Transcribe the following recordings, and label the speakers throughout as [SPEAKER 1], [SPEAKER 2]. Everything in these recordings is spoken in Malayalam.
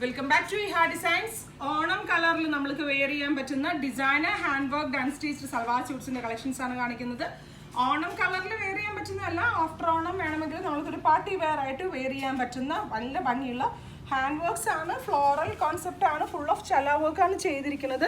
[SPEAKER 1] Welcome back to Iha designs. Onam കളറിൽ നമ്മൾക്ക് വെയർ ചെയ്യാൻ പറ്റുന്ന designer hand work done stitched salwar സ്യൂട്ട്സിന്റെ കളക്ഷൻസ് ആണ് കാണിക്കുന്നത്. ഓണം കളറിൽ വെയർ ചെയ്യാൻ പറ്റുന്നതല്ല, ആഫ്റ്റർ ഓണം വേണമെങ്കിൽ നമുക്കൊരു പാർട്ടി വെയർ ആയിട്ട് വെയർ ചെയ്യാൻ പറ്റുന്ന നല്ല ഭംഗിയുള്ള ഹാൻഡ് വർക്ക്സ് ആണ്. ഫ്ലോറൽ കോൺസെപ്റ്റ് ആണ്, ഫുൾ ഓഫ് ചല വർക്ക് ആണ് ചെയ്തിരിക്കുന്നത്.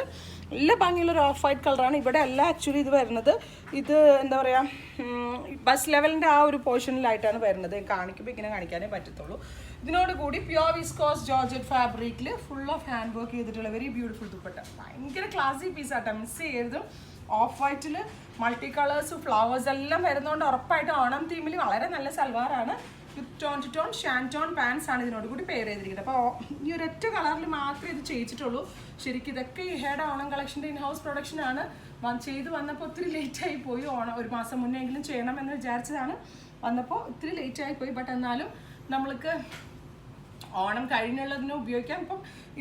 [SPEAKER 1] നല്ല ഭംഗിയുള്ള ഒരു ഓഫ് വൈറ്റ് കളറാണ്. ഇവിടെ അല്ല ആക്ച്വലി ഇത് വരുന്നത്, ഇത് എന്താ പറയുക ബസ് ലെവലിൻ്റെ ആ ഒരു പോർഷനിലായിട്ടാണ് വരുന്നത്. കാണിക്കുമ്പോൾ ഇങ്ങനെ കാണിക്കാനേ പറ്റത്തുള്ളൂ. ഇതിനോട് കൂടി പ്യോർ വിസ്കോസ് ജോർജറ്റ് ഫാബ്രിക്കിൽ ഫുൾ ഓഫ് ഹാൻഡ് വർക്ക് ചെയ്തിട്ടുള്ള വെരി ബ്യൂട്ടിഫുൾ ദുപ്പട്ട. ഭയങ്കര ക്ലാസി പീസാട്ടോ, മിസ് ചെയ്യരുതും. ഓഫ് വൈറ്റിൽ മൾട്ടി കളേഴ്സ് ഫ്ലവേഴ്സ് എല്ലാം വരുന്നതുകൊണ്ട് ഉറപ്പായിട്ട് ഓണം തീമിൽ വളരെ നല്ല സൽവാറാണ്. With tone to tone shantoon pants ആണ് ഇതിനോട് കൂടി പെയർ ചെയ്തിരിക്കുന്നത്. അപ്പോൾ ഈ ഒരൊറ്റ കളറിൽ മാത്രമേ ഇത് ചെയ്യിച്ചിട്ടുള്ളൂ. ശരിക്കും ഇതൊക്കെ ഇഹയുടെ ഓണം കളക്ഷൻ്റെ ഇൻ ഹൗസ് പ്രൊഡക്ഷനാണ്. ചെയ്ത് വന്നപ്പോൾ ഒത്തിരി ലേറ്റായി പോയി. ഓണം ഒരു മാസം മുന്നേ എങ്കിലും ചെയ്യണം എന്ന് വിചാരിച്ചതാണ്, വന്നപ്പോൾ ഒത്തിരി ലേറ്റായി പോയി. ബട്ട് എന്നാലും നമ്മൾക്ക് ഓണം കഴിഞ്ഞുള്ളതിന് ഉപയോഗിക്കാം.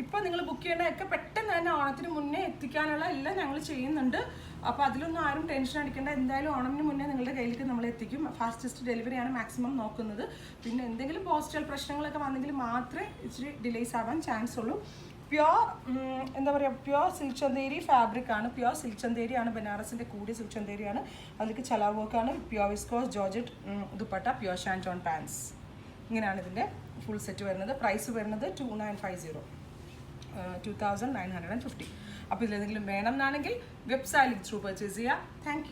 [SPEAKER 1] ഇപ്പം നിങ്ങൾ ബുക്ക് ചെയ്യേണ്ടതൊക്കെ പെട്ടെന്ന് തന്നെ ഓണത്തിന് മുന്നേ എത്തിക്കാനുള്ള എല്ലാം ഞങ്ങൾ ചെയ്യുന്നുണ്ട്. അപ്പോൾ അതിലൊന്നും ആരും ടെൻഷൻ അടിക്കേണ്ട. എന്തായാലും ഓണത്തിന് മുന്നേ നിങ്ങളുടെ കയ്യിലേക്ക് നമ്മൾ എത്തിക്കും. ഫാസ്റ്റസ്റ്റ് ഡെലിവറിയാണ് മാക്സിമം നോക്കുന്നത്. പിന്നെ എന്തെങ്കിലും പോസ്റ്റൽ പ്രശ്നങ്ങളൊക്കെ വന്നെങ്കിൽ മാത്രമേ ഇച്ചിരി ഡിലേസ് ആവാൻ ചാൻസ് ഉള്ളൂ. പ്യോർ എന്താ പറയുക, പ്യോർ സിൽക്ക് ചന്തേരി ഫാബ്രിക് ആണ്. പ്യോർ സിൽക്ക് ചന്തേരിയാണ്, ബനാറസിൻ്റെ കൂടിയ സിൽക്ക് ചന്തേരിയാണ്. അതിലേക്ക് ചല വർക്കാണ്. Pure viscose georgette dupatta, pure shantoon pants. ഇങ്ങനെയാണ് ഇതിൻ്റെ ഫുൾ സെറ്റ് വരുന്നത്. പ്രൈസ് വരുന്നത് 2950. അപ്പോൾ ഇതിലെന്തെങ്കിലും വേണം എന്നാണെങ്കിൽ വെബ്സൈറ്റിൽ ത്രൂ പർച്ചേസ് ചെയ്യുക. Thank you.